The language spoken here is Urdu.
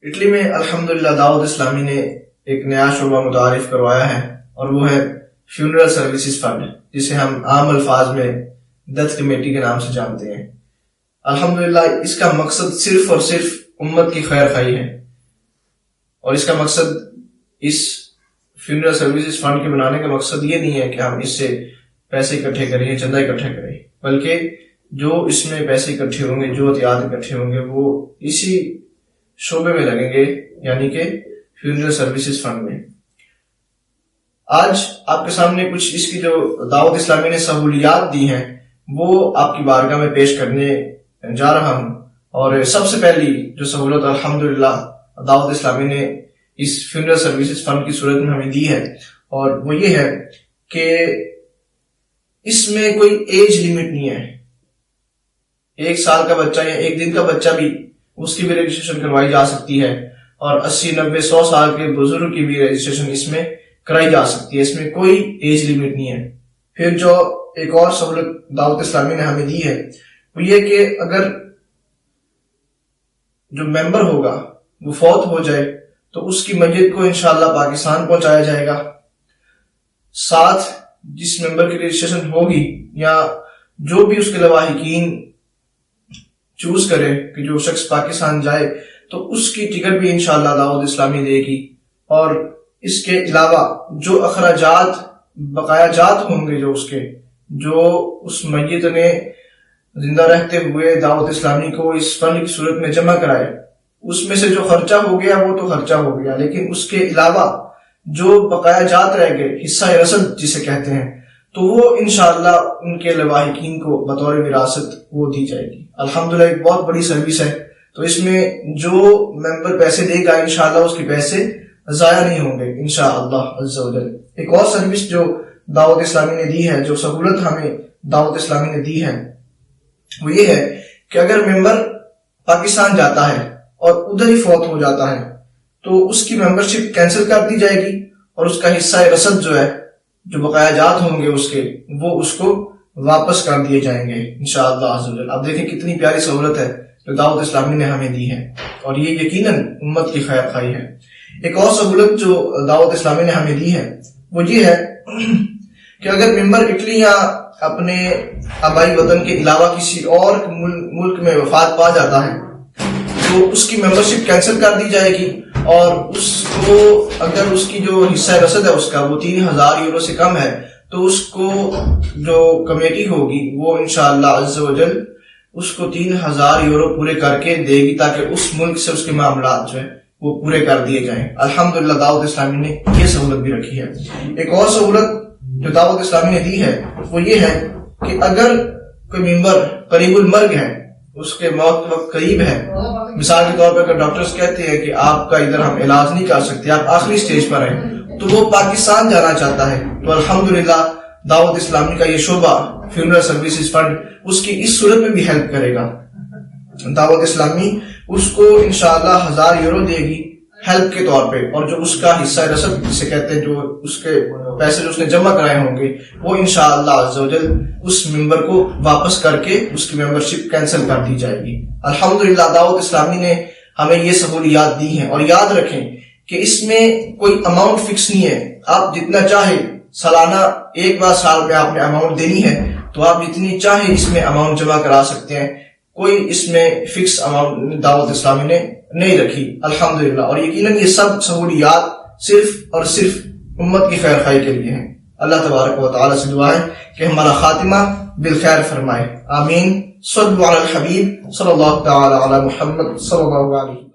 اٹلی میں الحمدللہ دعوت اسلامی نے ایک نیا شعبہ متعارف کروایا ہے اور وہ ہے فیونرل سروسز فنڈ، جسے ہم عام الفاظ میں ڈیتھ کمیٹی کے نام سے جانتے ہیں۔ الحمدللہ اس کا مقصد صرف اور صرف امت کی خیر خواہی ہے، اور اس کا مقصد، اس فیونرل سروسز فنڈ کے بنانے کا مقصد یہ نہیں ہے کہ ہم اس سے پیسے اکٹھے کریں یا چندہ اکٹھا کریں، بلکہ جو اس میں پیسے اکٹھے ہوں گے، جو عطیات اکٹھے ہوں گے، وہ اسی شعبے میں لگیں گے، یعنی کہ فیونرل سروسز فنڈ میں۔ آج آپ کے سامنے کچھ اس کی جو دعوت اسلامی نے سہولیات دی ہیں وہ آپ کی بارگاہ میں پیش کرنے جا رہا ہوں۔ اور سب سے پہلی جو سہولت الحمدللہ دعوت اسلامی نے اس فیونرل سروسز فنڈ کی صورت میں ہمیں دی ہے، اور وہ یہ ہے کہ اس میں کوئی ایج لمٹ نہیں ہے۔ 1 سال کا بچہ یا 1 دن کا بچہ بھی، اس کی بھی رجسٹریشن کروائی جا سکتی ہے، اور 80 90 100 سال کے بزرگ کی بھی رجسٹریشن اس میں کرائی جا سکتی ہے۔ اس میں کوئی ایج لمٹ نہیں ہے۔ پھر جو ایک اور سہولت دعوت اسلامی نے ہمیں دی ہے وہ یہ کہ اگر جو ممبر ہوگا وہ فوت ہو جائے تو اس کی میت کو انشاءاللہ پاکستان پہنچایا جائے گا، ساتھ جس ممبر کی رجسٹریشن ہوگی یا جو بھی اس کے لواحقین چوز کرے کہ جو شخص پاکستان جائے تو اس کی ٹکٹ بھی انشاءاللہ دعوت اسلامی دے گی۔ اور اس کے علاوہ جو اخراجات بقایا جات ہوں گے، جو اس میت نے زندہ رہتے ہوئے دعوت اسلامی کو اس فنڈ کی صورت میں جمع کرائے، اس میں سے جو خرچہ ہو گیا وہ تو خرچہ ہو گیا، لیکن اس کے علاوہ جو بقایا جات رہ گئے، حصہ رسد جسے کہتے ہیں، تو وہ انشاءاللہ ان کے لواحقین کو بطور وراثت وہ دی جائے گی۔ الحمدللہ ایک بہت بڑی سروس ہے، تو اس میں جو ممبر پیسے دے گا انشاءاللہ اس کے پیسے ضائع نہیں ہوں گے انشاءاللہ عز و جل۔ ایک اور سروس جو دعوت اسلامی نے دی ہے، جو سہولت ہمیں دعوت اسلامی نے دی ہے، وہ یہ ہے کہ اگر ممبر پاکستان جاتا ہے اور ادھر ہی فوت ہو جاتا ہے تو اس کی ممبرشپ کینسل کر دی جائے گی، اور اس کا حصہ رسد جو ہے، جو بقایا جات ہوں گے اس کے، وہ اس کو واپس کر دیے جائیں گے انشاءاللہ عز و جل۔ اب دیکھیں کتنی پیاری سہولت ہے جو دعوت اسلامی نے ہمیں دی ہے، اور یہ یقیناً امت کی خیر خواہی ہے۔ ایک اور سہولت جو دعوت اسلامی نے ہمیں دی ہے وہ یہ ہے کہ اگر ممبر اٹلی یا اپنے آبائی وطن کے علاوہ کسی اور ملک میں وفات پا جاتا ہے تو اس کی ممبرشپ کینسل کر دی جائے گی، اور اس کو اگر اس کی جو حصہ رسد ہے اس کا وہ 3000 یورو سے کم ہے تو اس کو جو کمیٹی ہوگی وہ انشاءاللہ عز و جل اس کو 3000 یورو پورے کر کے دے گی، تاکہ اس ملک سے اس کے معاملات جو ہے وہ پورے کر دیے جائیں۔ الحمدللہ دعوت اسلامی نے یہ سہولت بھی رکھی ہے۔ ایک اور سہولت جو دعوت اسلامی نے دی ہے وہ یہ ہے کہ اگر کوئی ممبر قریب المرگ ہے، اس کے موت کا وقت قریب ہے، مثال کے طور پر اگر ڈاکٹرز کہتے ہیں کہ آپ کا ادھر ہم علاج نہیں کر سکتے، آپ آخری سٹیج پر ہیں، تو وہ پاکستان جانا چاہتا ہے، تو الحمدللہ دعوت اسلامی کا یہ شعبہ فیونرل سروسز فنڈ اس کی اس صورت میں بھی ہیلپ کرے گا۔ دعوت اسلامی اس کو انشاءاللہ 1000 یورو دے گی ہیلپ کے طور پہ، اور جو اس کا حصہ رسد جسے کہتے ہیں، جو اس کے پیسے جو اس نے جمع کرائے ہوں گے، وہ انشاءاللہ عز و جل اس ممبر کو واپس کر کے اس کی ممبرشپ کینسل کر دی جائے گی۔ الحمدللہ دعوت اسلامی نے ہمیں یہ سہولیات دی ہیں، اور یاد رکھیں کہ اس میں کوئی اماؤنٹ فکس نہیں ہے۔ آپ جتنا چاہے سالانہ، ایک بار سال میں آپ نے اماؤنٹ دینی ہے تو آپ جتنی چاہے اس میں اماؤنٹ جمع کرا سکتے ہیں، کوئی اس میں فکس اماؤنٹ دعوت اسلامی نے نہیں رکھی الحمدللہ۔ اور یقیناً یہ سب سہولیات صرف اور صرف امت کی خیر خواہی کے لیے ہیں۔ اللہ تبارک و تعالی سے دعا ہے کہ ہمارا خاتمہ بالخیر فرمائے، آمین۔ صلوا علی الحبیب صلی اللہ تعالی علی محمد صلی اللہ علیہ وسلم۔